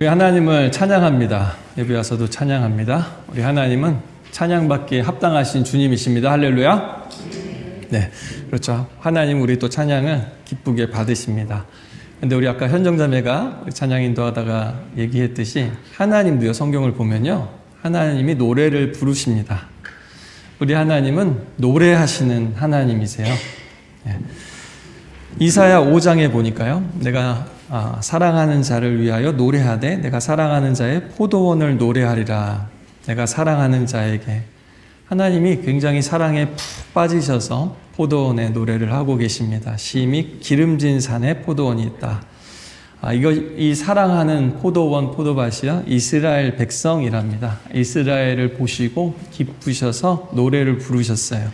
우리 하나님을 찬양합니다. 예배 와서도 찬양합니다. 우리 하나님은 찬양받기에 합당하신 주님이십니다. 할렐루야. 네, 그렇죠. 하나님 우리 또 찬양을 기쁘게 받으십니다. 근데 우리 아까 현정자매가 찬양 인도하다가 얘기했듯이 하나님도요, 성경을 보면요, 하나님이 노래를 부르십니다. 우리 하나님은 노래하시는 하나님이세요. 네. 이사야 5장에 보니까요, 내가 사랑하는 자를 위하여 노래하되 내가 사랑하는 자의 포도원을 노래하리라. 내가 사랑하는 자에게. 하나님이 굉장히 사랑에 푹 빠지셔서 포도원의 노래를 하고 계십니다. 심히 기름진 산에 포도원이 있다. 이 사랑하는 포도원, 포도밭이요, 이스라엘 백성이랍니다. 이스라엘을 보시고 기쁘셔서 노래를 부르셨어요.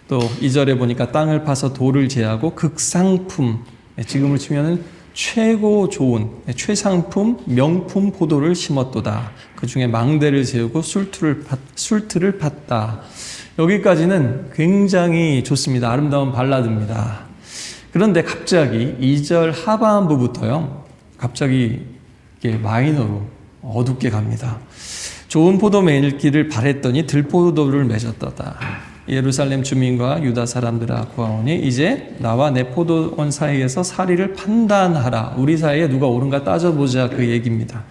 또 2절에 보니까 땅을 파서 돌을 제하고 극상품, 지금을 치면은 최고 좋은 최상품 명품 포도를 심었도다. 그 중에 망대를 세우고 술틀을 팠다. 여기까지는 굉장히 좋습니다. 아름다운 발라드입니다. 그런데 갑자기 2절 하반부부터요, 갑자기 이게 마이너로 어둡게 갑니다. 좋은 포도 맺기를 바랬더니 들포도를 맺었도다. 예루살렘 주민과 유다 사람들아 구하오니 이제 나와 내 포도원 사이에서 사리를 판단하라. 우리 사이에 누가 옳은가 따져보자, 그 얘기입니다.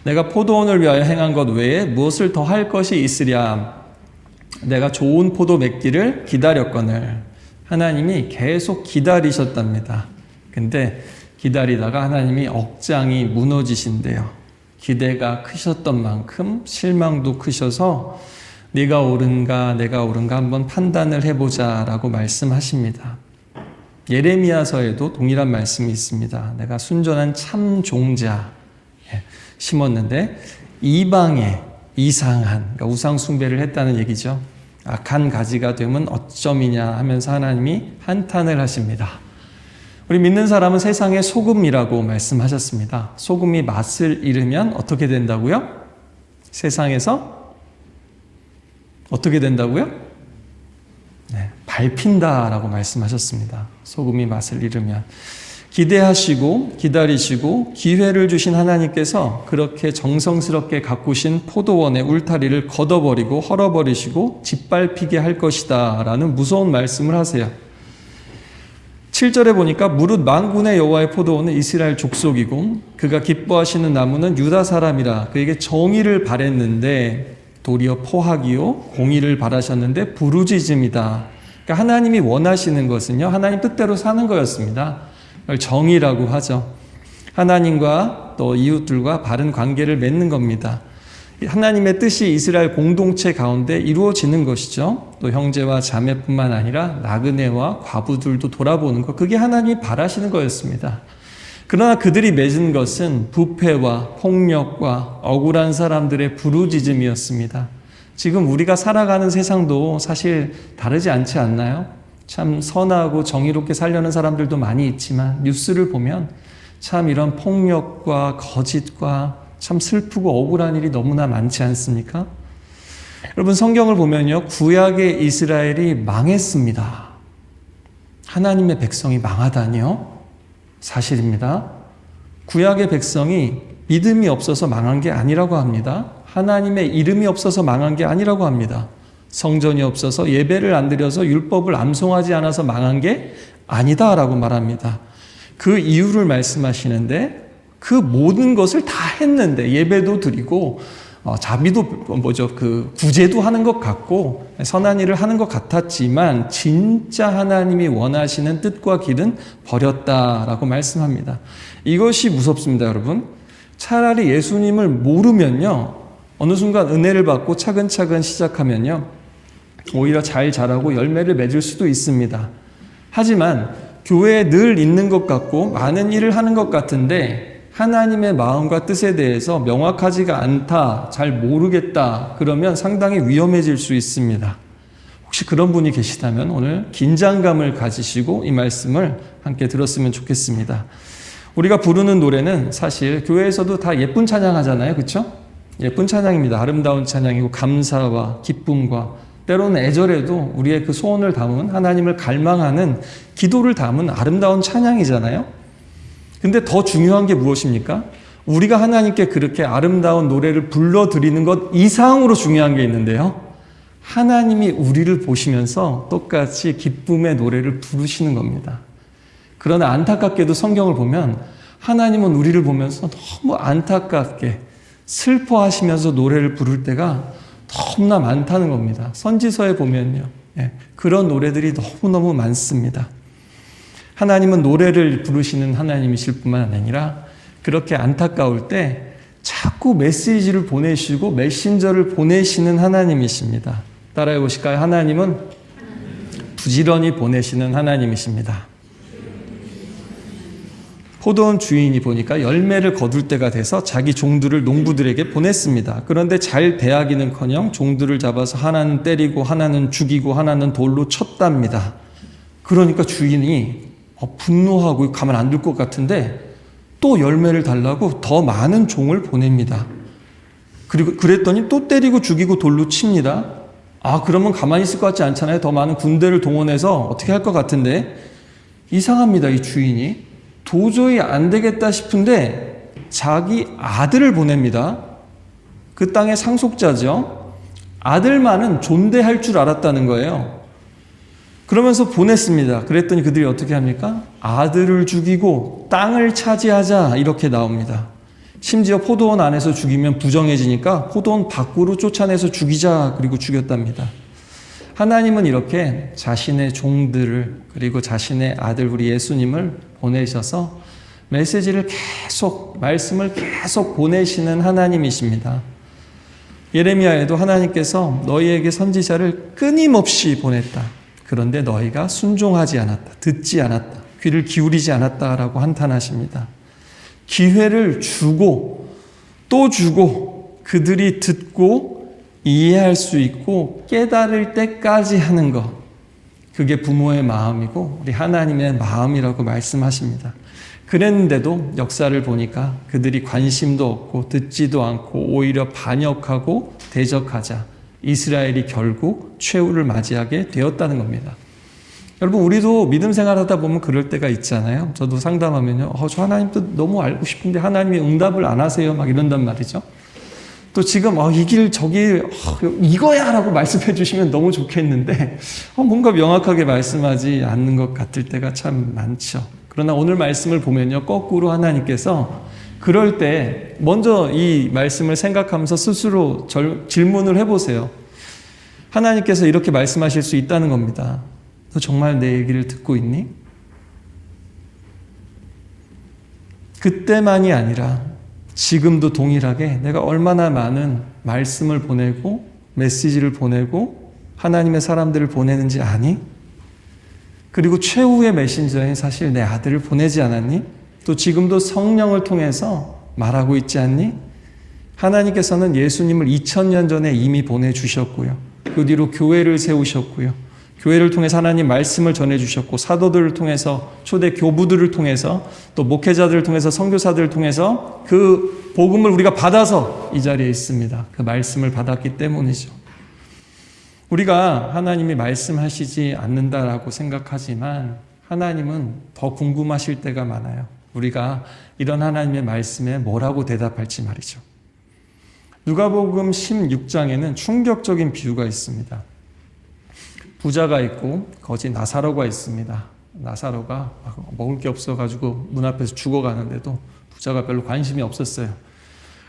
내가 포도원을 위하여 행한 것 외에 무엇을 더 할 것이 있으랴. 내가 좋은 포도 맺기를 기다렸거늘. 하나님이 계속 기다리셨답니다. 근데 기다리다가 하나님이 억장이 무너지신대요. 기대가 크셨던 만큼 실망도 크셔서 네가 옳은가 내가 옳은가 한번 판단을 해보자 라고 말씀하십니다. 예레미야서에도 동일한 말씀이 있습니다. 내가 순전한 참 종자 심었는데 이방에 이상한, 그러니까 우상 숭배를 했다는 얘기죠. 악한 가지가 되면 어쩌미냐 하면서 하나님이 한탄을 하십니다. 우리 믿는 사람은 세상의 소금이라고 말씀하셨습니다. 소금이 맛을 잃으면 어떻게 된다고요? 세상에서 어떻게 된다고요? 네, 밟힌다라고 말씀하셨습니다. 소금이 맛을 잃으면. 기대하시고 기다리시고 기회를 주신 하나님께서 그렇게 정성스럽게 가꾸신 포도원의 울타리를 걷어버리고 헐어버리시고 짓밟히게 할 것이다 라는 무서운 말씀을 하세요. 7절에 보니까 무릇 만군의 여호와의 포도원은 이스라엘 족속이고 그가 기뻐하시는 나무는 유다 사람이라. 그에게 정의를 바랬는데 도리어 포악이요 공의를 바라셨는데 부르짖음이다. 그러니까 하나님이 원하시는 것은요, 하나님 뜻대로 사는 거였습니다. 그걸 정의라고 하죠. 하나님과 또 이웃들과 바른 관계를 맺는 겁니다. 하나님의 뜻이 이스라엘 공동체 가운데 이루어지는 것이죠. 또 형제와 자매뿐만 아니라 나그네와 과부들도 돌아보는 것, 그게 하나님이 바라시는 거였습니다. 그러나 그들이 맺은 것은 부패와 폭력과 억울한 사람들의 부르짖음이었습니다. 지금 우리가 살아가는 세상도 사실 다르지 않지 않나요? 참 선하고 정의롭게 살려는 사람들도 많이 있지만 뉴스를 보면 참 이런 폭력과 거짓과 참 슬프고 억울한 일이 너무나 많지 않습니까? 여러분, 성경을 보면요, 구약의 이스라엘이 망했습니다. 하나님의 백성이 망하다니요? 사실입니다. 구약의 백성이 믿음이 없어서 망한 게 아니라고 합니다. 하나님의 이름이 없어서 망한 게 아니라고 합니다. 성전이 없어서 예배를 안 드려서 율법을 암송하지 않아서 망한 게 아니다라고 말합니다. 그 이유를 말씀하시는데 그 모든 것을 다 했는데 예배도 드리고 자비도 구제도 하는 것 같고 선한 일을 하는 것 같았지만 진짜 하나님이 원하시는 뜻과 길은 버렸다라고 말씀합니다. 이것이 무섭습니다, 여러분. 차라리 예수님을 모르면요, 어느 순간 은혜를 받고 차근차근 시작하면요, 오히려 잘 자라고 열매를 맺을 수도 있습니다. 하지만 교회에 늘 있는 것 같고 많은 일을 하는 것 같은데 하나님의 마음과 뜻에 대해서 명확하지가 않다, 잘 모르겠다, 그러면 상당히 위험해질 수 있습니다. 혹시 그런 분이 계시다면 오늘 긴장감을 가지시고 이 말씀을 함께 들었으면 좋겠습니다. 우리가 부르는 노래는 사실 교회에서도 다 예쁜 찬양 하잖아요. 그렇죠? 예쁜 찬양입니다. 아름다운 찬양이고 감사와 기쁨과 때로는 애절에도 우리의 그 소원을 담은, 하나님을 갈망하는 기도를 담은 아름다운 찬양이잖아요. 근데 더 중요한 게 무엇입니까? 우리가 하나님께 그렇게 아름다운 노래를 불러드리는 것 이상으로 중요한 게 있는데요. 하나님이 우리를 보시면서 똑같이 기쁨의 노래를 부르시는 겁니다. 그러나 안타깝게도 성경을 보면 하나님은 우리를 보면서 너무 안타깝게 슬퍼하시면서 노래를 부를 때가 너무나 많다는 겁니다. 선지서에 보면요. 그런 노래들이 너무너무 많습니다. 하나님은 노래를 부르시는 하나님이실 뿐만 아니라 그렇게 안타까울 때 자꾸 메시지를 보내시고 메신저를 보내시는 하나님이십니다. 따라해 보실까요? 하나님은 부지런히 보내시는 하나님이십니다. 포도원 주인이 보니까 열매를 거둘 때가 돼서 자기 종들을 농부들에게 보냈습니다. 그런데 잘 대하기는커녕 종들을 잡아서 하나는 때리고 하나는 죽이고 하나는 돌로 쳤답니다. 그러니까 주인이 분노하고 가만 안 둘 것 같은데 또 열매를 달라고 더 많은 종을 보냅니다. 그리고 그랬더니 또 때리고 죽이고 돌로 칩니다. 그러면 가만히 있을 것 같지 않잖아요. 더 많은 군대를 동원해서 어떻게 할 것 같은데 이상합니다. 이 주인이 도저히 안 되겠다 싶은데 자기 아들을 보냅니다. 그 땅의 상속자죠. 아들만은 존대할 줄 알았다는 거예요. 그러면서 보냈습니다. 그랬더니 그들이 어떻게 합니까? 아들을 죽이고 땅을 차지하자 이렇게 나옵니다. 심지어 포도원 안에서 죽이면 부정해지니까 포도원 밖으로 쫓아내서 죽이자 그리고 죽였답니다. 하나님은 이렇게 자신의 종들을 그리고 자신의 아들 우리 예수님을 보내셔서 메시지를 계속 말씀을 계속 보내시는 하나님이십니다. 예레미야에도 하나님께서 너희에게 선지자를 끊임없이 보냈다. 그런데 너희가 순종하지 않았다. 듣지 않았다. 귀를 기울이지 않았다라고 한탄하십니다. 기회를 주고 또 주고 그들이 듣고 이해할 수 있고 깨달을 때까지 하는 것. 그게 부모의 마음이고 우리 하나님의 마음이라고 말씀하십니다. 그랬는데도 역사를 보니까 그들이 관심도 없고 듣지도 않고 오히려 반역하고 대적하자 이스라엘이 결국 최후를 맞이하게 되었다는 겁니다. 여러분 우리도 믿음 생활하다 보면 그럴 때가 있잖아요. 저도 상담하면요. 저 하나님도 너무 알고 싶은데 하나님이 응답을 안 하세요. 막 이런단 말이죠. 또 지금 이 길 저기 이거야 라고 말씀해 주시면 너무 좋겠는데 뭔가 명확하게 말씀하지 않는 것 같을 때가 참 많죠. 그러나 오늘 말씀을 보면요. 거꾸로 하나님께서 그럴 때 먼저 이 말씀을 생각하면서 스스로 질문을 해보세요. 하나님께서 이렇게 말씀하실 수 있다는 겁니다. 너 정말 내 얘기를 듣고 있니? 그때만이 아니라 지금도 동일하게 내가 얼마나 많은 말씀을 보내고 메시지를 보내고 하나님의 사람들을 보내는지 아니? 그리고 최후의 메신저인 사실 내 아들을 보내지 않았니? 또 지금도 성령을 통해서 말하고 있지 않니? 하나님께서는 예수님을 2000년 전에 이미 보내주셨고요. 그 뒤로 교회를 세우셨고요. 교회를 통해서 하나님 말씀을 전해주셨고 사도들을 통해서 초대 교부들을 통해서 또 목회자들을 통해서 선교사들을 통해서 그 복음을 우리가 받아서 이 자리에 있습니다. 그 말씀을 받았기 때문이죠. 우리가 하나님이 말씀하시지 않는다라고 생각하지만 하나님은 더 궁금하실 때가 많아요. 우리가 이런 하나님의 말씀에 뭐라고 대답할지 말이죠. 누가복음 16장에는 충격적인 비유가 있습니다. 부자가 있고 거기 나사로가 있습니다. 나사로가 먹을 게 없어가지고 문 앞에서 죽어가는데도 부자가 별로 관심이 없었어요.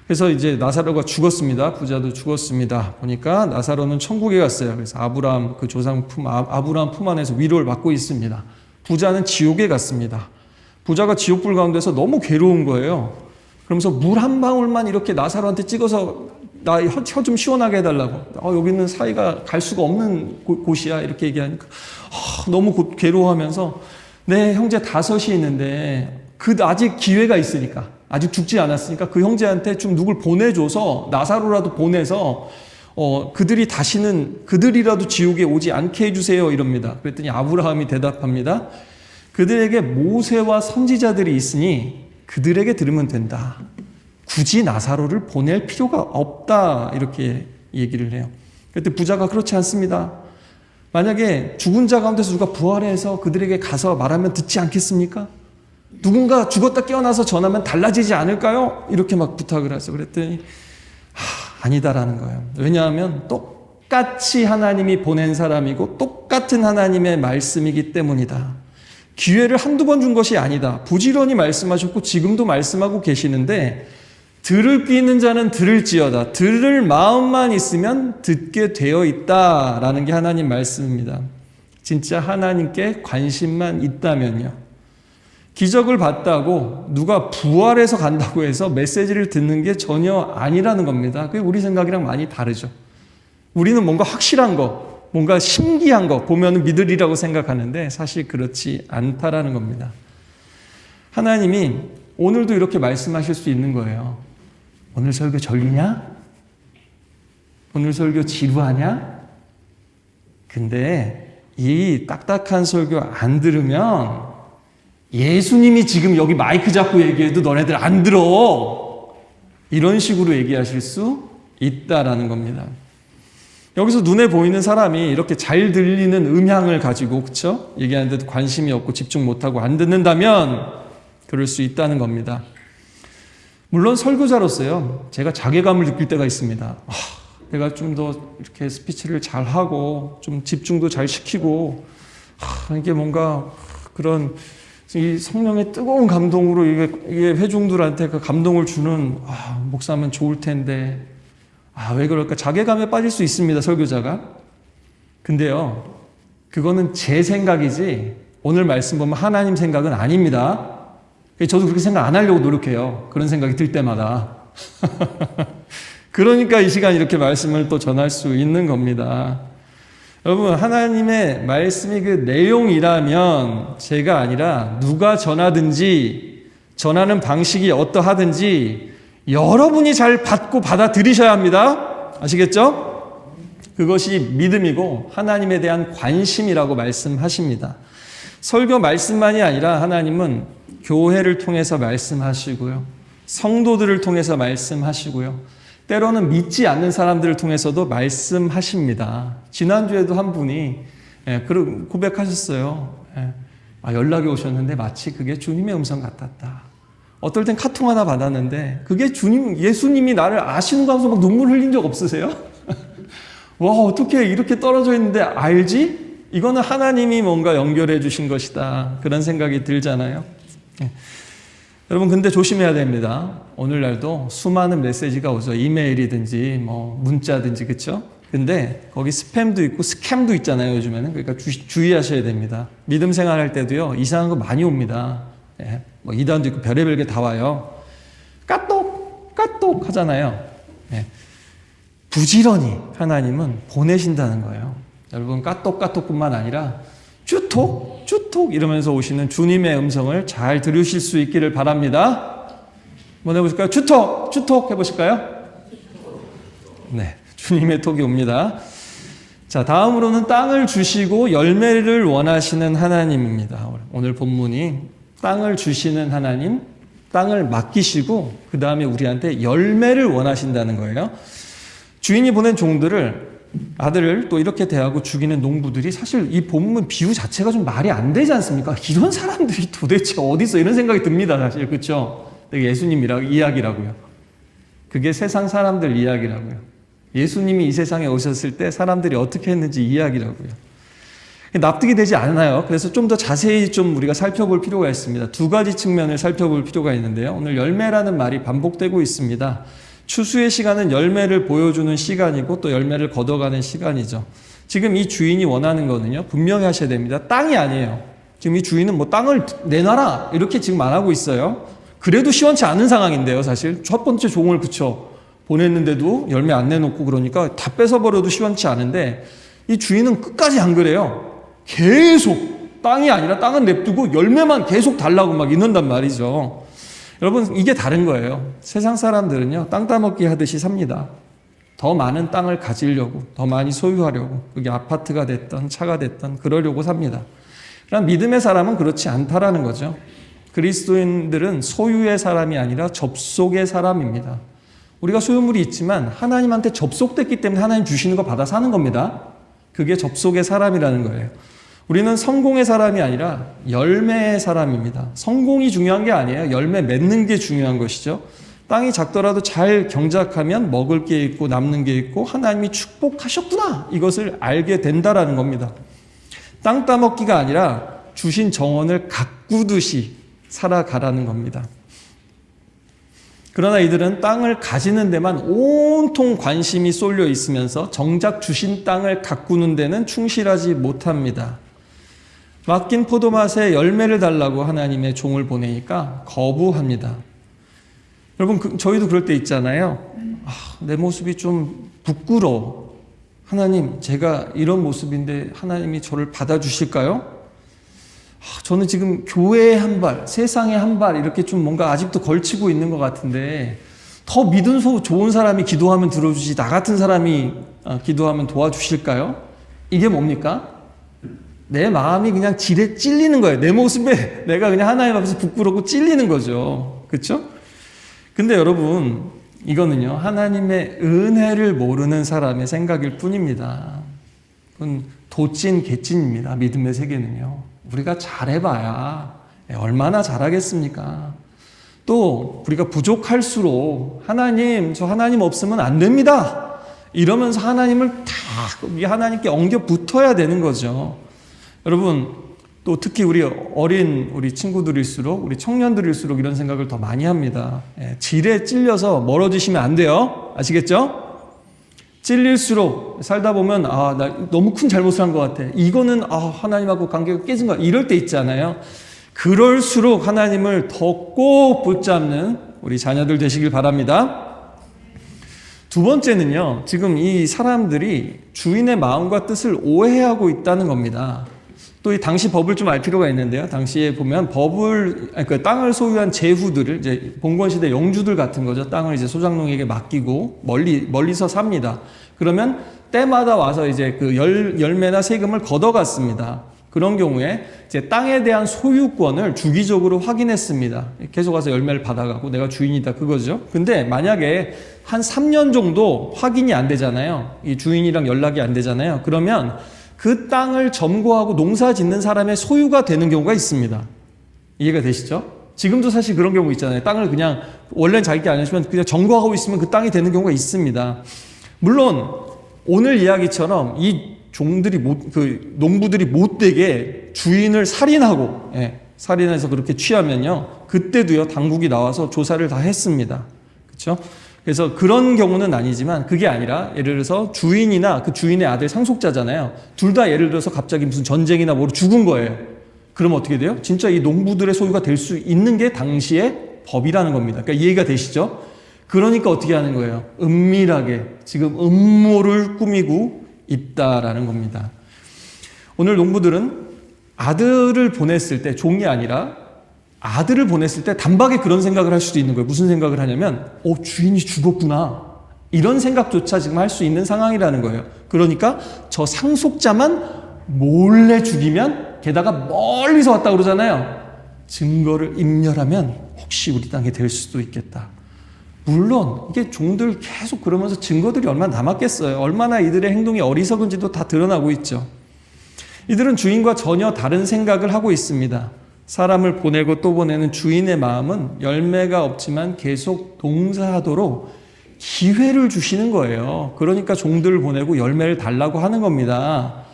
그래서 이제 나사로가 죽었습니다. 부자도 죽었습니다. 보니까 나사로는 천국에 갔어요. 그래서 아브라함 그 조상 아브라함 품 안에서 위로를 받고 있습니다. 부자는 지옥에 갔습니다. 부자가 지옥불 가운데서 너무 괴로운 거예요. 그러면서 물 한 방울만 이렇게 나사로한테 찍어서 나 혀 좀 시원하게 해달라고. 여기는 사이가 갈 수가 없는 곳이야. 이렇게 얘기하니까 너무 괴로워하면서 내 형제 5이 있는데 아직 기회가 있으니까 아직 죽지 않았으니까 그 형제한테 좀 누굴 보내줘서 나사로라도 보내서 그들이라도 지옥에 오지 않게 해주세요. 이럽니다. 그랬더니 아브라함이 대답합니다. 그들에게 모세와 선지자들이 있으니 그들에게 들으면 된다. 굳이 나사로를 보낼 필요가 없다. 이렇게 얘기를 해요. 그때 부자가 그렇지 않습니다. 만약에 죽은 자 가운데서 누가 부활해서 그들에게 가서 말하면 듣지 않겠습니까? 누군가 죽었다 깨어나서 전하면 달라지지 않을까요? 이렇게 막 부탁을 하죠. 그랬더니 아니다라는 거예요. 왜냐하면 똑같이 하나님이 보낸 사람이고 똑같은 하나님의 말씀이기 때문이다. 기회를 한두 번 준 것이 아니다. 부지런히 말씀하셨고 지금도 말씀하고 계시는데 들을 귀 있는 자는 들을지어다. 들을 마음만 있으면 듣게 되어 있다라는 게 하나님 말씀입니다. 진짜 하나님께 관심만 있다면요. 기적을 봤다고 누가 부활해서 간다고 해서 메시지를 듣는 게 전혀 아니라는 겁니다. 그게 우리 생각이랑 많이 다르죠. 우리는 뭔가 확실한 거, 뭔가 신기한 거 보면 믿으리라고 생각하는데 사실 그렇지 않다라는 겁니다. 하나님이 오늘도 이렇게 말씀하실 수 있는 거예요. 오늘 설교 졸리냐? 오늘 설교 지루하냐? 근데 이 딱딱한 설교 안 들으면 예수님이 지금 여기 마이크 잡고 얘기해도 너네들 안 들어. 이런 식으로 얘기하실 수 있다라는 겁니다. 여기서 눈에 보이는 사람이 이렇게 잘 들리는 음향을 가지고 그렇죠? 얘기하는데도 관심이 없고 집중 못하고 안 듣는다면 그럴 수 있다는 겁니다. 물론 설교자로서요. 제가 자괴감을 느낄 때가 있습니다. 내가 좀 더 이렇게 스피치를 잘하고 좀 집중도 잘 시키고 이게 뭔가 그런 이 성령의 뜨거운 감동으로 이게 회중들한테 그 감동을 주는 목사면 좋을 텐데 왜 그럴까? 자괴감에 빠질 수 있습니다. 설교자가. 근데요. 그거는 제 생각이지 오늘 말씀 보면 하나님 생각은 아닙니다. 저도 그렇게 생각 안 하려고 노력해요. 그런 생각이 들 때마다. 그러니까 이 시간 이렇게 말씀을 또 전할 수 있는 겁니다. 여러분, 하나님의 말씀이 그 내용이라면 제가 아니라 누가 전하든지 전하는 방식이 어떠하든지 여러분이 잘 받고 받아들이셔야 합니다. 아시겠죠? 그것이 믿음이고 하나님에 대한 관심이라고 말씀하십니다. 설교 말씀만이 아니라 하나님은 교회를 통해서 말씀하시고요. 성도들을 통해서 말씀하시고요. 때로는 믿지 않는 사람들을 통해서도 말씀하십니다. 지난주에도 한 분이 고백하셨어요. 연락이 오셨는데 마치 그게 주님의 음성 같았다. 어떨 땐 카톡 하나 받았는데 그게 예수님이 나를 아시는 거 하면서 막 눈물 흘린 적 없으세요? 와, 어떻게 이렇게 떨어져 있는데 알지? 이거는 하나님이 뭔가 연결해 주신 것이다. 그런 생각이 들잖아요. 여러분, 근데 조심해야 됩니다. 오늘날도 수많은 메시지가 오죠. 이메일이든지 문자든지, 그렇죠? 근데 거기 스팸도 있고 스캠도 있잖아요, 요즘에는. 그러니까 주의하셔야 됩니다. 믿음 생활할 때도요, 이상한 거 많이 옵니다. 이단도 있고 별의별 게 다 와요. 까똑 하잖아요. 부지런히 하나님은 보내신다는 거예요. 여러분, 까똑뿐만 아니라 주톡 이러면서 오시는 주님의 음성을 잘 들으실 수 있기를 바랍니다. 한번 해보실까요? 주톡 해보실까요? 네, 주님의 톡이 옵니다. 자, 다음으로는 땅을 주시고 열매를 원하시는 하나님입니다. 오늘 본문이 땅을 주시는 하나님, 땅을 맡기시고 그 다음에 우리한테 열매를 원하신다는 거예요. 주인이 보낸 종들을, 아들을 또 이렇게 대하고 죽이는 농부들이, 사실 이 본문 비유 자체가 좀 말이 안 되지 않습니까? 이런 사람들이 도대체 어디 있어? 이런 생각이 듭니다, 사실. 그렇죠? 예수님 이야기라고요. 그게 세상 사람들 이야기라고요. 예수님이 이 세상에 오셨을 때 사람들이 어떻게 했는지 이야기라고요. 납득이 되지 않아요. 그래서 좀 더 자세히 좀 우리가 살펴볼 필요가 있습니다. 두 가지 측면을 살펴볼 필요가 있는데요. 오늘 열매라는 말이 반복되고 있습니다. 추수의 시간은 열매를 보여주는 시간이고 또 열매를 걷어가는 시간이죠. 지금 이 주인이 원하는 거는요, 분명히 하셔야 됩니다. 땅이 아니에요. 지금 이 주인은 땅을 내놔라 이렇게 지금 안 하고 있어요. 그래도 시원치 않은 상황인데요, 사실. 첫 번째 종을 보냈는데도 열매 안 내놓고 그러니까 다 뺏어버려도 시원치 않은데 이 주인은 끝까지 안 그래요. 계속 땅이 아니라 땅은 냅두고 열매만 계속 달라고 막 이런단 말이죠. 여러분, 이게 다른 거예요. 세상 사람들은요, 땅 따먹기 하듯이 삽니다. 더 많은 땅을 가지려고, 더 많이 소유하려고, 그게 아파트가 됐던 차가 됐던 그러려고 삽니다. 그럼 믿음의 사람은 그렇지 않다라는 거죠. 그리스도인들은 소유의 사람이 아니라 접속의 사람입니다. 우리가 소유물이 있지만 하나님한테 접속됐기 때문에 하나님 주시는 거 받아 사는 겁니다. 그게 접속의 사람이라는 거예요. 우리는 성공의 사람이 아니라 열매의 사람입니다. 성공이 중요한 게 아니에요. 열매 맺는 게 중요한 것이죠. 땅이 작더라도 잘 경작하면 먹을 게 있고 남는 게 있고 하나님이 축복하셨구나. 이것을 알게 된다라는 겁니다. 땅 따먹기가 아니라 주신 정원을 가꾸듯이 살아가라는 겁니다. 그러나 이들은 땅을 가지는 데만 온통 관심이 쏠려 있으면서 정작 주신 땅을 가꾸는 데는 충실하지 못합니다. 맡긴 포도맛에 열매를 달라고 하나님의 종을 보내니까 거부합니다. 여러분, 저희도 그럴 때 있잖아요. 내 모습이 좀 부끄러워. 하나님, 제가 이런 모습인데 하나님이 저를 받아주실까요? 저는 지금 교회에 한 발, 세상에 한 발 이렇게 좀 뭔가 아직도 걸치고 있는 것 같은데 더 믿음 좋은 사람이 기도하면 들어주지 나 같은 사람이 기도하면 도와주실까요? 이게 뭡니까? 내 마음이 그냥 지레 찔리는 거예요. 내 모습에 내가 그냥 하나님 앞에서 부끄럽고 찔리는 거죠. 그렇죠? 근데 여러분, 이거는요, 하나님의 은혜를 모르는 사람의 생각일 뿐입니다. 그건 도찐 개찐입니다. 믿음의 세계는요. 우리가 잘해봐야 얼마나 잘하겠습니까? 또 우리가 부족할수록 하나님, 저 하나님 없으면 안 됩니다. 이러면서 하나님을 하나님께 엉겨 붙어야 되는 거죠. 여러분, 또 특히 우리 우리 친구들일수록, 우리 청년들일수록 이런 생각을 더 많이 합니다. 질에 찔려서 멀어지시면 안 돼요. 아시겠죠? 찔릴수록 살다 보면 나 너무 큰 잘못을 한 것 같아. 이거는 하나님하고 관계가 깨진 거야. 이럴 때 있잖아요. 그럴수록 하나님을 더 꼭 붙잡는 우리 자녀들 되시길 바랍니다. 두 번째는요. 지금 이 사람들이 주인의 마음과 뜻을 오해하고 있다는 겁니다. 또 이 당시 법을 좀 알 필요가 있는데요. 당시에 보면 그 땅을 소유한 제후들을 이제 봉건 시대 영주들 같은 거죠. 땅을 이제 소장농에게 맡기고 멀리서 삽니다. 그러면 때마다 와서 이제 그 열매나 세금을 걷어갔습니다. 그런 경우에 이제 땅에 대한 소유권을 주기적으로 확인했습니다. 계속 와서 열매를 받아가고 내가 주인이다 그거죠. 근데 만약에 한 3년 정도 확인이 안 되잖아요. 이 주인이랑 연락이 안 되잖아요. 그러면 그 땅을 점거하고 농사 짓는 사람의 소유가 되는 경우가 있습니다. 이해가 되시죠? 지금도 사실 그런 경우 있잖아요. 땅을 그냥 원래는 자기 게 아니지만 그냥 점거하고 있으면 그 땅이 되는 경우가 있습니다. 물론 오늘 이야기처럼 이 종들이 농부들이 못되게 주인을 살인해서 그렇게 취하면요. 그때도요. 당국이 나와서 조사를 다 했습니다. 그렇죠? 그래서 그런 경우는 아니지만 그게 아니라 예를 들어서 주인이나 그 주인의 아들 상속자잖아요. 둘 다 예를 들어서 갑자기 무슨 전쟁이나 뭐로 죽은 거예요. 그럼 어떻게 돼요? 진짜 이 농부들의 소유가 될 수 있는 게 당시의 법이라는 겁니다. 그러니까 이해가 되시죠? 그러니까 어떻게 하는 거예요? 은밀하게 지금 음모를 꾸미고 있다라는 겁니다. 오늘 농부들은 아들을 보냈을 때 종이 아니라 아들을 보냈을 때 단박에 그런 생각을 할 수도 있는 거예요. 무슨 생각을 하냐면 주인이 죽었구나. 이런 생각조차 지금 할 수 있는 상황이라는 거예요. 그러니까 저 상속자만 몰래 죽이면 게다가 멀리서 왔다 그러잖아요. 증거를 인멸하면 혹시 우리 땅에 될 수도 있겠다. 물론 이게 종들 계속 그러면서 증거들이 얼마나 남았겠어요. 얼마나 이들의 행동이 어리석은지도 다 드러나고 있죠. 이들은 주인과 전혀 다른 생각을 하고 있습니다. 사람을 보내고 또 보내는 주인의 마음은 열매가 없지만 계속 농사하도록 기회를 주시는 거예요. 그러니까 종들을 보내고 열매를 달라고 하는 겁니다.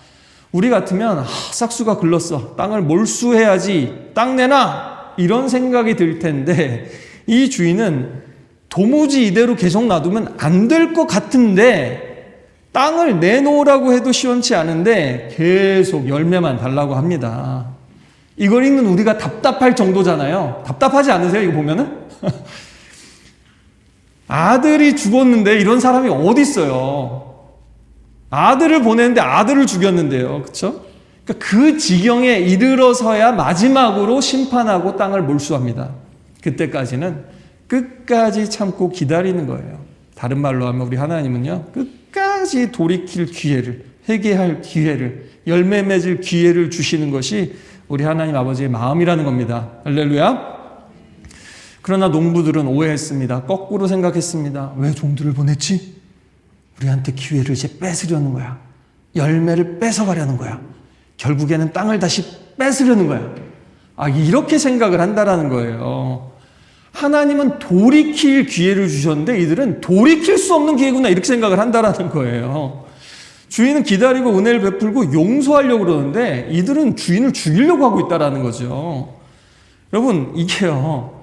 우리 같으면 싹수가 글렀어. 땅을 몰수해야지. 땅 내놔. 이런 생각이 들 텐데 이 주인은 도무지 이대로 계속 놔두면 안 될 것 같은데 땅을 내놓으라고 해도 시원치 않은데 계속 열매만 달라고 합니다. 이걸 읽는 우리가 답답할 정도잖아요. 답답하지 않으세요? 이거 보면은? 아들이 죽었는데 이런 사람이 어디 있어요? 아들을 보냈는데 아들을 죽였는데요. 그렇죠? 그러니까 그 지경에 이르러서야 마지막으로 심판하고 땅을 몰수합니다. 그때까지는 끝까지 참고 기다리는 거예요. 다른 말로 하면 우리 하나님은요. 끝까지 돌이킬 기회를, 회개할 기회를, 열매 맺을 기회를 주시는 것이 우리 하나님 아버지의 마음이라는 겁니다. 할렐루야. 그러나 농부들은 오해했습니다. 거꾸로 생각했습니다. 왜 종들을 보냈지? 우리한테 기회를 이제 뺏으려는 거야. 열매를 뺏어가려는 거야. 결국에는 땅을 다시 뺏으려는 거야. 이렇게 생각을 한다라는 거예요. 하나님은 돌이킬 기회를 주셨는데 이들은 돌이킬 수 없는 기회구나 이렇게 생각을 한다라는 거예요. 주인은 기다리고 은혜를 베풀고 용서하려고 그러는데 이들은 주인을 죽이려고 하고 있다라는 거죠. 여러분, 이게요,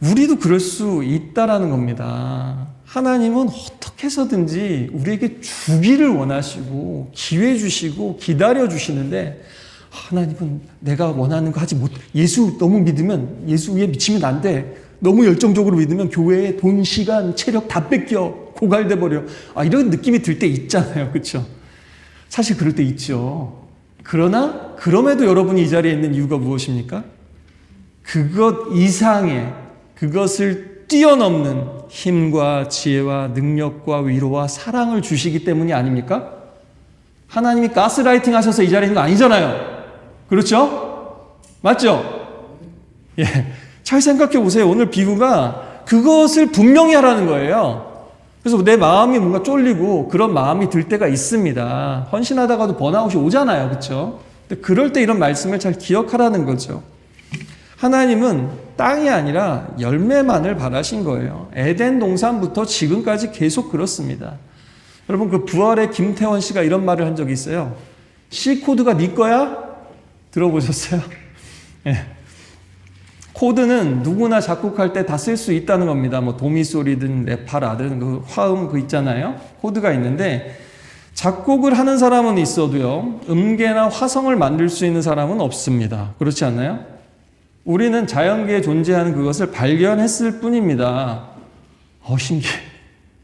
우리도 그럴 수 있다라는 겁니다. 하나님은 어떻게 해서든지 우리에게 주기를 원하시고 기회 주시고 기다려 주시는데 하나님은 내가 원하는 거 하지 못, 예수 너무 믿으면, 예수 위에 미치면 안 돼. 너무 열정적으로 믿으면 교회에 돈, 시간, 체력 다 뺏겨. 고갈돼 버려. 이런 느낌이 들 때 있잖아요. 그렇죠? 사실 그럴 때 있죠. 그러나 그럼에도 여러분이 이 자리에 있는 이유가 무엇입니까? 그것 이상의, 그것을 뛰어넘는 힘과 지혜와 능력과 위로와 사랑을 주시기 때문이 아닙니까? 하나님이 가스라이팅 하셔서 이 자리에 있는 거 아니잖아요. 그렇죠? 맞죠? 예. 잘 생각해 보세요. 오늘 비유가 그것을 분명히 하라는 거예요. 그래서 내 마음이 뭔가 쫄리고 그런 마음이 들 때가 있습니다. 헌신하다가도 번아웃이 오잖아요. 그렇죠? 근데 그럴 때 이런 말씀을 잘 기억하라는 거죠. 하나님은 땅이 아니라 열매만을 바라신 거예요. 에덴 동산부터 지금까지 계속 그렇습니다. 여러분, 그 부활의 김태원 씨가 이런 말을 한 적이 있어요. C코드가 네 거야? 들어보셨어요? 예. 코드는 누구나 작곡할 때 다 쓸 수 있다는 겁니다. 뭐 도미소리든 레파라든 그 화음 그 있잖아요. 코드가 있는데 작곡을 하는 사람은 있어도요, 음계나 화성을 만들 수 있는 사람은 없습니다. 그렇지 않나요? 우리는 자연계에 존재하는 그것을 발견했을 뿐입니다. 신기해.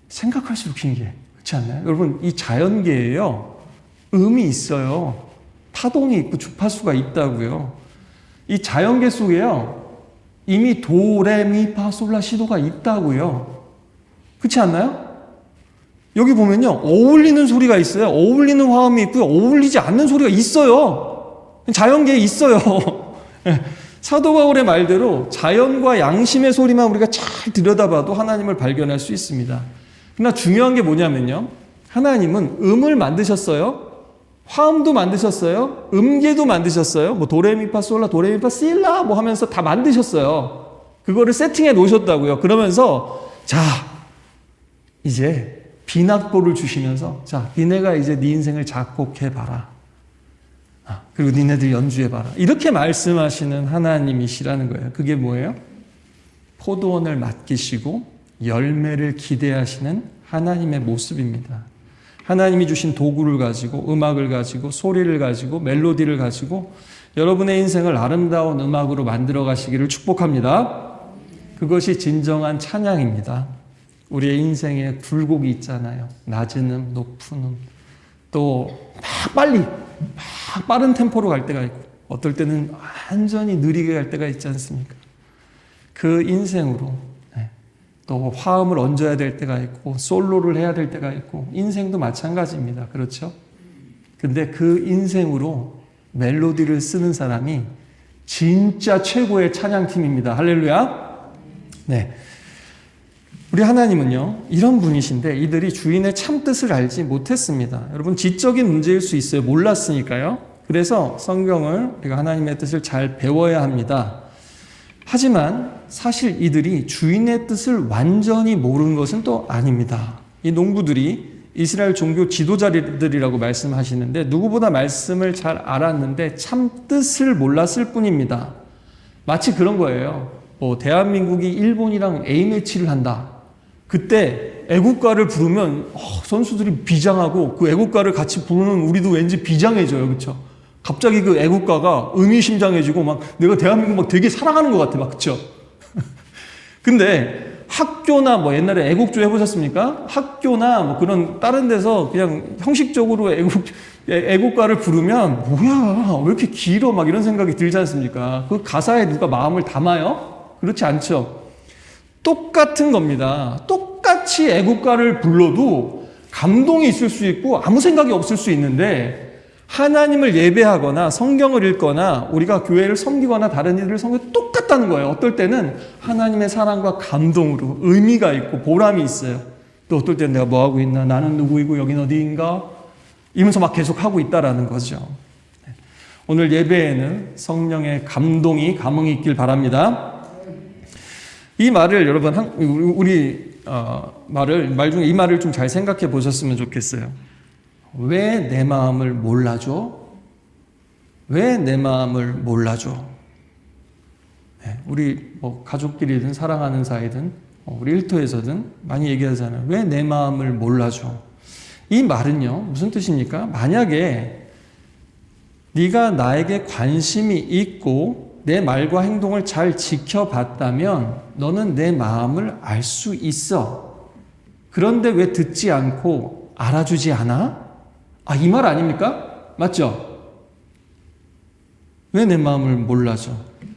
생각할수록 신기해. 그렇지 않나요? 여러분, 이 자연계에요, 음이 있어요. 파동이 있고 주파수가 있다고요. 이 자연계 속에요, 이미 도, 레, 미, 파, 솔, 라, 시도가 있다고요. 그렇지 않나요? 여기 보면요, 어울리는 소리가 있어요. 어울리는 화음이 있고요. 어울리지 않는 소리가 있어요. 자연계에 있어요. 사도 바울의 말대로 자연과 양심의 소리만 우리가 잘 들여다봐도 하나님을 발견할 수 있습니다. 그러나 중요한 게 뭐냐면요, 하나님은 음을 만드셨어요. 화음도 만드셨어요. 음계도 만드셨어요. 뭐 도레미파 솔라 도레미파 실라 뭐 하면서 다 만드셨어요. 그거를 세팅해 놓으셨다고요. 그러면서 자, 이제 비낙보를 주시면서 자, 니네가 이제 네 인생을 작곡해 봐라. 그리고 니네들 연주해 봐라. 이렇게 말씀하시는 하나님이시라는 거예요. 그게 뭐예요? 포도원을 맡기시고 열매를 기대하시는 하나님의 모습입니다. 하나님이 주신 도구를 가지고, 음악을 가지고, 소리를 가지고, 멜로디를 가지고 여러분의 인생을 아름다운 음악으로 만들어 가시기를 축복합니다. 그것이 진정한 찬양입니다. 우리의 인생에 굴곡이 있잖아요. 낮은 음, 높은 음, 또 막 빨리, 막 빠른 템포로 갈 때가 있고, 어떨 때는 완전히 느리게 갈 때가 있지 않습니까? 그 인생으로 또 화음을 얹어야 될 때가 있고 솔로를 해야 될 때가 있고, 인생도 마찬가지입니다. 그렇죠? 근데 그 인생으로 멜로디를 쓰는 사람이 진짜 최고의 찬양팀입니다. 할렐루야. 네. 우리 하나님은요, 이런 분이신데 이들이 주인의 참뜻을 알지 못했습니다. 여러분, 지적인 문제일 수 있어요. 몰랐으니까요. 그래서 성경을 우리가 하나님의 뜻을 잘 배워야 합니다. 하지만 사실 이들이 주인의 뜻을 완전히 모르는 것은 또 아닙니다. 이 농부들이 이스라엘 종교 지도자들이라고 말씀하시는데 누구보다 말씀을 잘 알았는데 참 뜻을 몰랐을 뿐입니다. 마치 그런 거예요. 대한민국이 일본이랑 A매치를 한다. 그때 애국가를 부르면 선수들이 비장하고 그 애국가를 같이 부르는 우리도 왠지 비장해져요. 그렇죠? 갑자기 그 애국가가 의미심장해지고 막 내가 대한민국 막 되게 사랑하는 것 같아. 막 그렇죠? 근데 학교나 뭐 옛날에 애국조 해보셨습니까? 학교나 뭐 그런 다른 데서 그냥 형식적으로 애국가를 부르면 뭐야 왜 이렇게 길어 막 이런 생각이 들지 않습니까? 그 가사에 누가 마음을 담아요? 그렇지 않죠. 똑같은 겁니다. 똑같이 애국가를 불러도 감동이 있을 수 있고 아무 생각이 없을 수 있는데, 하나님을 예배하거나 성경을 읽거나 우리가 교회를 섬기거나 다른 일을 섬기고 똑같다는 거예요. 어떨 때는 하나님의 사랑과 감동으로 의미가 있고 보람이 있어요. 또 어떨 때는 내가 뭐하고 있나, 나는 누구이고 여긴 어디인가 이러면서 막 계속 하고 있다라는 거죠. 오늘 예배에는 성령의 감흥이 있길 바랍니다. 이 말을 여러분, 말 중에 이 말을 좀 잘 생각해 보셨으면 좋겠어요. 왜 내 마음을 몰라줘? 왜 내 마음을 몰라줘? 네, 우리 가족끼리든 사랑하는 사이든 우리 일터에서든 많이 얘기하잖아요. 왜 내 마음을 몰라줘? 이 말은요, 무슨 뜻입니까? 만약에 네가 나에게 관심이 있고 내 말과 행동을 잘 지켜봤다면 너는 내 마음을 알 수 있어. 그런데 왜 듣지 않고 알아주지 않아? 이 말 아닙니까? 맞죠? 왜 내 마음을 몰라줘?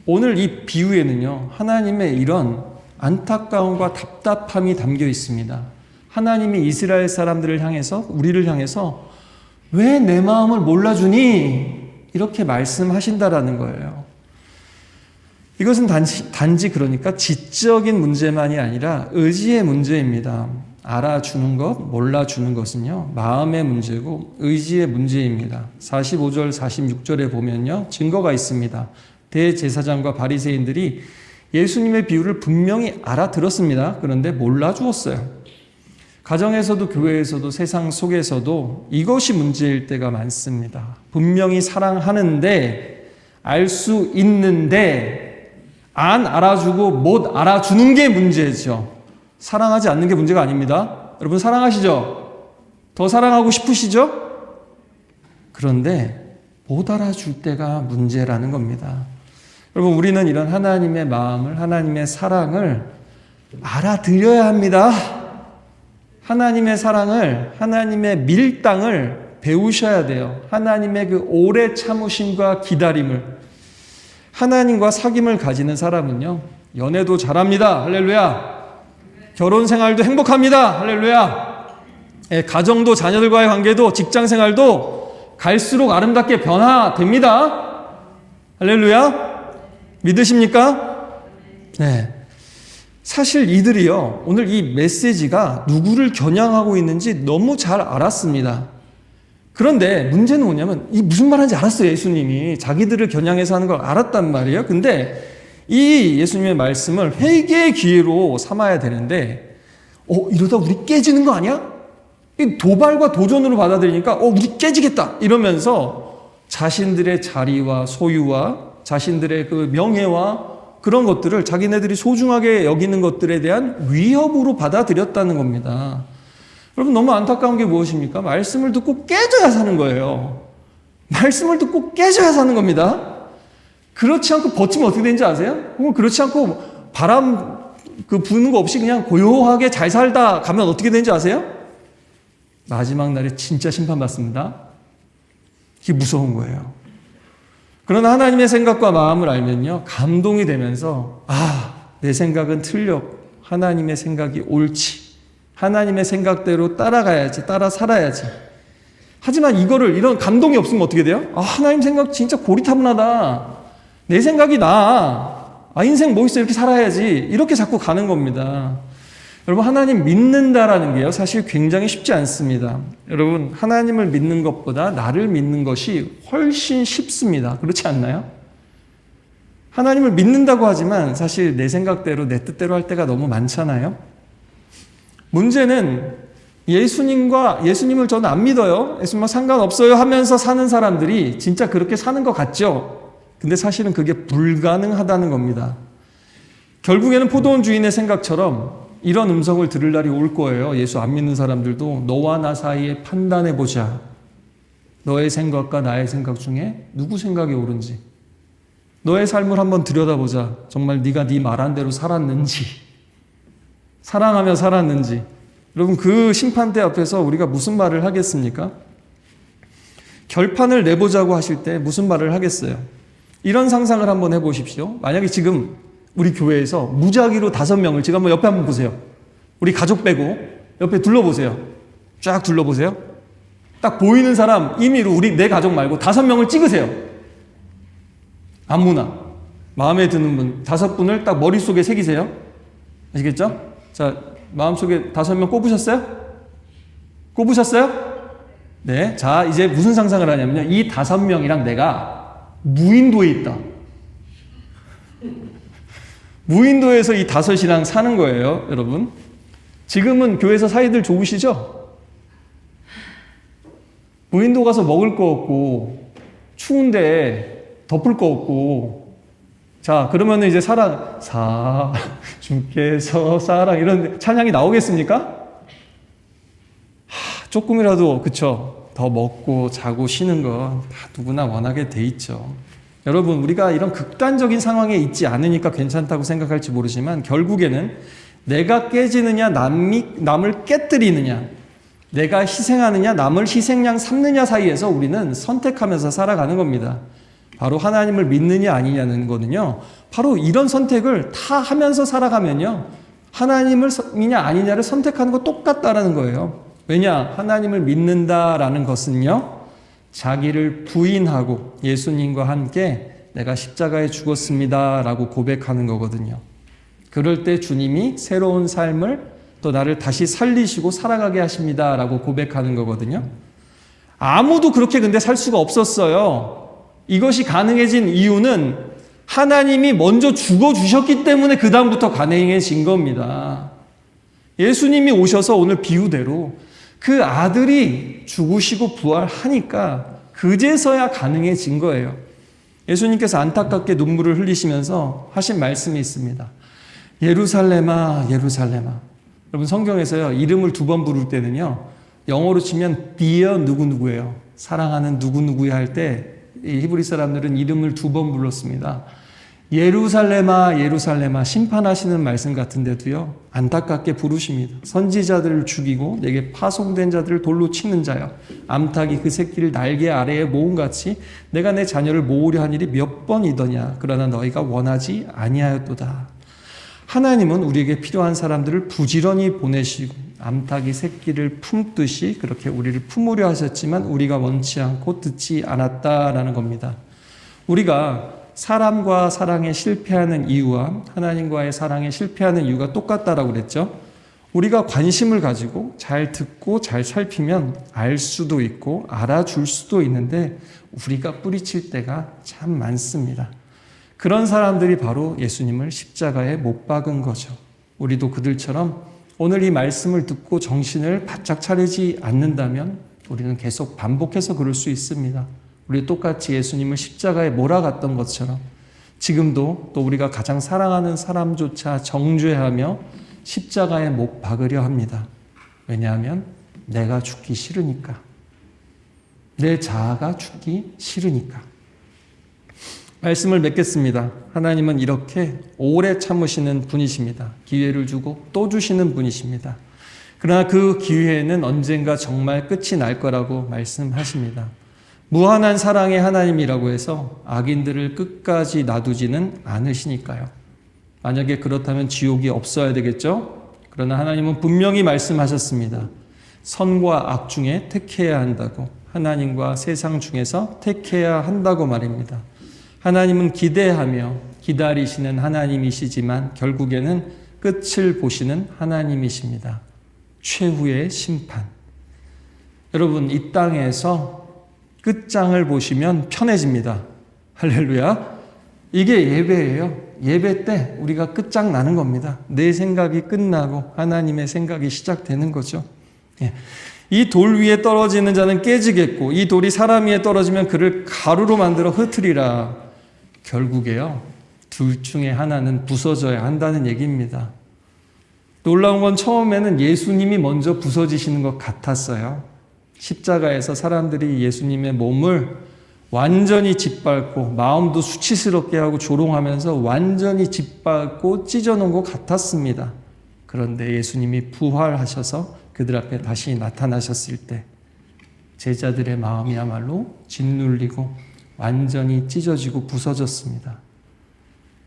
오늘 이 비유에는요, 하나님의 이런 안타까움과 답답함이 담겨 있습니다. 하나님이 이스라엘 사람들을 향해서, 우리를 향해서 왜 내 마음을 몰라주니? 이렇게 말씀하신다라는 거예요. 이것은 단지 그러니까 지적인 문제만이 아니라 의지의 문제입니다. 알아주는 것, 몰라주는 것은요, 마음의 문제고 의지의 문제입니다. 45절, 46절에 보면요, 증거가 있습니다. 대제사장과 바리새인들이 예수님의 비유를 분명히 알아들었습니다. 그런데 몰라주었어요. 가정에서도 교회에서도 세상 속에서도 이것이 문제일 때가 많습니다. 분명히 사랑하는데, 알 수 있는데, 안 알아주고 못 알아주는 게 문제죠. 사랑하지 않는 게 문제가 아닙니다. 여러분 사랑하시죠? 더 사랑하고 싶으시죠? 그런데 못 알아줄 때가 문제라는 겁니다. 여러분, 우리는 이런 하나님의 마음을, 하나님의 사랑을 알아들여야 합니다. 하나님의 사랑을, 하나님의 밀당을 배우셔야 돼요. 하나님의 그 오래 참으심과 기다림을. 하나님과 사귐을 가지는 사람은요, 연애도 잘합니다. 할렐루야. 결혼 생활도 행복합니다. 할렐루야. 가정도, 자녀들과의 관계도, 직장 생활도 갈수록 아름답게 변화됩니다. 할렐루야. 믿으십니까? 네. 사실 이들이요, 오늘 이 메시지가 누구를 겨냥하고 있는지 너무 잘 알았습니다. 그런데 문제는 뭐냐면, 이 무슨 말 하는지 알았어요. 예수님이 자기들을 겨냥해서 하는 걸 알았단 말이에요. 근데 이 예수님의 말씀을 회개의 기회로 삼아야 되는데, 이러다 우리 깨지는 거 아니야? 도발과 도전으로 받아들이니까 우리 깨지겠다 이러면서 자신들의 자리와 소유와 자신들의 그 명예와 그런 것들을 자기네들이 소중하게 여기는 것들에 대한 위협으로 받아들였다는 겁니다. 여러분, 너무 안타까운 게 무엇입니까? 말씀을 듣고 깨져야 사는 거예요. 말씀을 듣고 깨져야 사는 겁니다. 그렇지 않고 버티면 어떻게 되는지 아세요? 그렇지 않고 바람 부는 거 없이 그냥 고요하게 잘 살다 가면 어떻게 되는지 아세요? 마지막 날에 진짜 심판받습니다. 이게 무서운 거예요. 그러나 하나님의 생각과 마음을 알면요, 감동이 되면서 내 생각은 틀려. 하나님의 생각이 옳지. 하나님의 생각대로 따라가야지. 따라 살아야지. 하지만 이런 감동이 없으면 어떻게 돼요? 하나님 생각 진짜 고리타분하다. 내 생각이 인생 뭐 있어, 이렇게 살아야지. 이렇게 자꾸 가는 겁니다. 여러분, 하나님 믿는다라는 게요, 사실 굉장히 쉽지 않습니다. 여러분, 하나님을 믿는 것보다 나를 믿는 것이 훨씬 쉽습니다. 그렇지 않나요? 하나님을 믿는다고 하지만 사실 내 생각대로, 내 뜻대로 할 때가 너무 많잖아요. 문제는 예수님을 저는 안 믿어요. 예수님과 상관없어요 하면서 사는 사람들이 진짜 그렇게 사는 것 같죠? 근데 사실은 그게 불가능하다는 겁니다. 결국에는 포도원 주인의 생각처럼 이런 음성을 들을 날이 올 거예요. 예수 안 믿는 사람들도 너와 나 사이에 판단해보자. 너의 생각과 나의 생각 중에 누구 생각이 옳은지. 너의 삶을 한번 들여다보자. 정말 네가 네 말한 대로 살았는지, 사랑하며 살았는지. 여러분, 그 심판대 앞에서 우리가 무슨 말을 하겠습니까? 결판을 내보자고 하실 때 무슨 말을 하겠어요? 이런 상상을 한번 해보십시오. 만약에 지금 우리 교회에서 무작위로 5명을, 지금 한번 옆에 한번 보세요. 우리 가족 빼고 옆에 둘러보세요. 쫙 둘러보세요. 딱 보이는 사람 임의로 내 가족 말고 5명을 찍으세요. 아무나 마음에 드는 분 5분을 딱 머릿속에 새기세요. 아시겠죠? 자, 마음속에 5명 꼽으셨어요? 꼽으셨어요? 네. 자, 이제 무슨 상상을 하냐면요, 이 5명이랑 내가 무인도에 있다. 무인도에서 이 5이랑 사는 거예요, 여러분. 지금은 교회에서 사이들 좋으시죠? 무인도 가서 먹을 거 없고, 추운데 덮을 거 없고, 자, 그러면 이제 주께서 사랑, 이런 찬양이 나오겠습니까? 조금이라도, 그쵸? 더 먹고 자고 쉬는 건 다 누구나 원하게 돼 있죠. 여러분, 우리가 이런 극단적인 상황에 있지 않으니까 괜찮다고 생각할지 모르지만 결국에는 내가 깨지느냐 남을 깨뜨리느냐, 내가 희생하느냐 남을 희생양 삼느냐 사이에서 우리는 선택하면서 살아가는 겁니다. 바로 하나님을 믿느냐 아니냐는 거는요, 바로 이런 선택을 다 하면서 살아가면요, 하나님을 믿냐 아니냐를 선택하는 거 똑같다라는 거예요. 왜냐? 하나님을 믿는다라는 것은요, 자기를 부인하고 예수님과 함께 내가 십자가에 죽었습니다 라고 고백하는 거거든요. 그럴 때 주님이 새로운 삶을 또 나를 다시 살리시고 살아가게 하십니다 라고 고백하는 거거든요. 아무도 그렇게 근데 살 수가 없었어요. 이것이 가능해진 이유는 하나님이 먼저 죽어주셨기 때문에 그 다음부터 가능해진 겁니다. 예수님이 오셔서 오늘 비유대로 그 아들이 죽으시고 부활하니까 그제서야 가능해진 거예요. 예수님께서 안타깝게 눈물을 흘리시면서 하신 말씀이 있습니다. 예루살렘아, 예루살렘아. 여러분, 성경에서요, 이름을 2번 부를 때는요, 영어로 치면 dear 누구누구예요. 사랑하는 누구누구야 할 때 이 히브리 사람들은 이름을 2번 불렀습니다. 예루살렘아, 예루살렘아, 심판하시는 말씀 같은데도요, 안타깝게 부르십니다. 선지자들을 죽이고 내게 파송된 자들을 돌로 치는 자여, 암탉이 그 새끼를 날개 아래에 모음같이 내가 내 자녀를 모으려 한 일이 몇 번이더냐. 그러나 너희가 원하지 아니하였도다. 하나님은 우리에게 필요한 사람들을 부지런히 보내시고 암탉이 새끼를 품듯이 그렇게 우리를 품으려 하셨지만 우리가 원치 않고 듣지 않았다라는 겁니다. 우리가 사람과 사랑에 실패하는 이유와 하나님과의 사랑에 실패하는 이유가 똑같다라고 그랬죠. 우리가 관심을 가지고 잘 듣고 잘 살피면 알 수도 있고 알아줄 수도 있는데 우리가 뿌리칠 때가 참 많습니다. 그런 사람들이 바로 예수님을 십자가에 못 박은 거죠. 우리도 그들처럼 오늘 이 말씀을 듣고 정신을 바짝 차리지 않는다면 우리는 계속 반복해서 그럴 수 있습니다. 우리 똑같이 예수님을 십자가에 몰아갔던 것처럼 지금도 또 우리가 가장 사랑하는 사람조차 정죄하며 십자가에 못 박으려 합니다. 왜냐하면 내가 죽기 싫으니까. 내 자아가 죽기 싫으니까. 말씀을 맺겠습니다. 하나님은 이렇게 오래 참으시는 분이십니다. 기회를 주고 또 주시는 분이십니다. 그러나 그 기회에는 언젠가 정말 끝이 날 거라고 말씀하십니다. 무한한 사랑의 하나님이라고 해서 악인들을 끝까지 놔두지는 않으시니까요. 만약에 그렇다면 지옥이 없어야 되겠죠? 그러나 하나님은 분명히 말씀하셨습니다. 선과 악 중에 택해야 한다고, 하나님과 세상 중에서 택해야 한다고 말입니다. 하나님은 기대하며 기다리시는 하나님이시지만 결국에는 끝을 보시는 하나님이십니다. 최후의 심판. 여러분, 이 땅에서 끝장을 보시면 편해집니다. 할렐루야. 이게 예배예요. 예배 때 우리가 끝장나는 겁니다. 내 생각이 끝나고 하나님의 생각이 시작되는 거죠. 이 돌 위에 떨어지는 자는 깨지겠고 이 돌이 사람 위에 떨어지면 그를 가루로 만들어 흩으리라. 결국에요, 둘 중에 하나는 부서져야 한다는 얘기입니다. 놀라운 건 처음에는 예수님이 먼저 부서지시는 것 같았어요. 십자가에서 사람들이 예수님의 몸을 완전히 짓밟고 마음도 수치스럽게 하고 조롱하면서 완전히 짓밟고 찢어놓은 것 같았습니다. 그런데 예수님이 부활하셔서 그들 앞에 다시 나타나셨을 때 제자들의 마음이야말로 짓눌리고 완전히 찢어지고 부서졌습니다.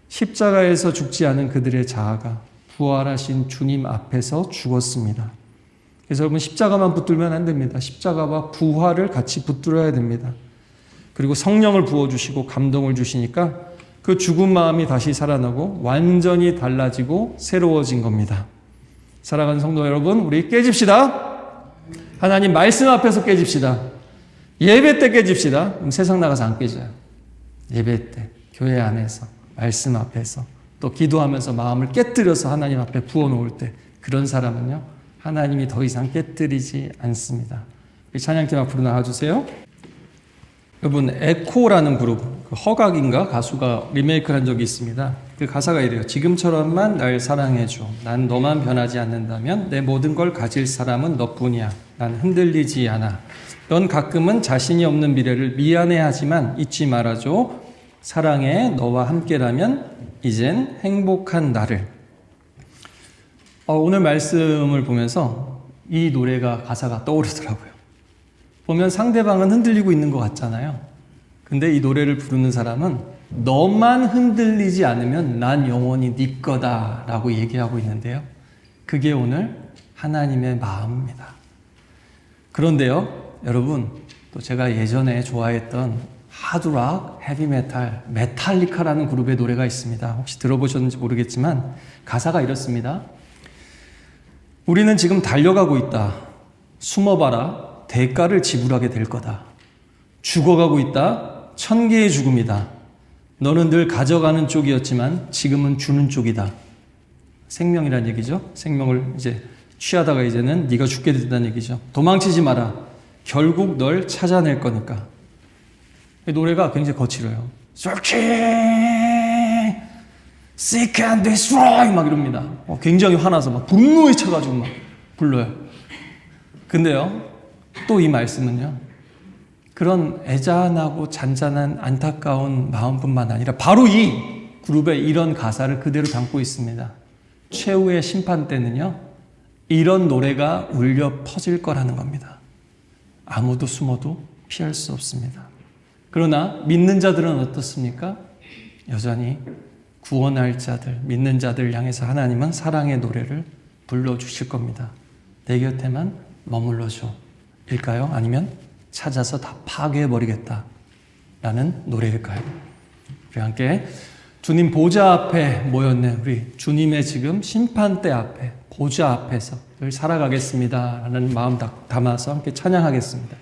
십자가에서 죽지 않은 그들의 자아가 부활하신 주님 앞에서 죽었습니다. 그래서 여러분, 십자가만 붙들면 안 됩니다. 십자가와 부활을 같이 붙들어야 됩니다. 그리고 성령을 부어주시고 감동을 주시니까 그 죽은 마음이 다시 살아나고 완전히 달라지고 새로워진 겁니다. 사랑하는 성도 여러분, 우리 깨집시다. 하나님 말씀 앞에서 깨집시다. 예배 때 깨집시다. 그럼 세상 나가서 안 깨져요. 예배 때, 교회 안에서, 말씀 앞에서, 또 기도하면서 마음을 깨뜨려서 하나님 앞에 부어놓을 때 그런 사람은요, 하나님이 더 이상 깨뜨리지 않습니다. 우리 찬양팀 앞으로 나와주세요. 여러분, 에코라는 그룹, 허각인가 가수가 리메이크를 한 적이 있습니다. 그 가사가 이래요. 지금처럼만 날 사랑해줘. 난 너만 변하지 않는다면 내 모든 걸 가질 사람은 너뿐이야. 난 흔들리지 않아. 넌 가끔은 자신이 없는 미래를 미안해하지만 잊지 말아줘. 사랑해 너와 함께라면 이젠 행복한 나를. 오늘 말씀을 보면서 이 노래가 가사가 떠오르더라고요. 보면 상대방은 흔들리고 있는 것 같잖아요. 근데 이 노래를 부르는 사람은 너만 흔들리지 않으면 난 영원히 네 거다 라고 얘기하고 있는데요. 그게 오늘 하나님의 마음입니다. 그런데요, 여러분, 또 제가 예전에 좋아했던 하드락, 헤비메탈, 메탈리카라는 그룹의 노래가 있습니다. 혹시 들어보셨는지 모르겠지만 가사가 이렇습니다. 우리는 지금 달려가고 있다. 숨어봐라. 대가를 지불하게 될 거다. 죽어가고 있다. 천개의 죽음이다. 너는 늘 가져가는 쪽이었지만 지금은 주는 쪽이다. 생명이란 얘기죠. 생명을 이제 취하다가 이제는 네가 죽게 된다는 얘기죠. 도망치지 마라. 결국 널 찾아낼 거니까. 이 노래가 굉장히 거칠어요. Searching, seek and destroy 막 이럽니다. 굉장히 화나서 막 분노에 차가지고 막 불러요. 근데요, 또 이 말씀은요, 그런 애잔하고 잔잔한 안타까운 마음뿐만 아니라 바로 이 그룹의 이런 가사를 그대로 담고 있습니다. 최후의 심판 때는요, 이런 노래가 울려 퍼질 거라는 겁니다. 아무도 숨어도 피할 수 없습니다. 그러나 믿는 자들은 어떻습니까? 여전히 구원할 자들, 믿는 자들 향해서 하나님은 사랑의 노래를 불러주실 겁니다. 내 곁에만 머물러줘 일까요? 아니면 찾아서 다 파괴해버리겠다 라는 노래일까요? 우리 함께 주님 보좌 앞에 모였네. 우리 주님의 지금 심판대 앞에, 보좌 앞에서 늘 살아가겠습니다 라는 마음 담아서 함께 찬양하겠습니다.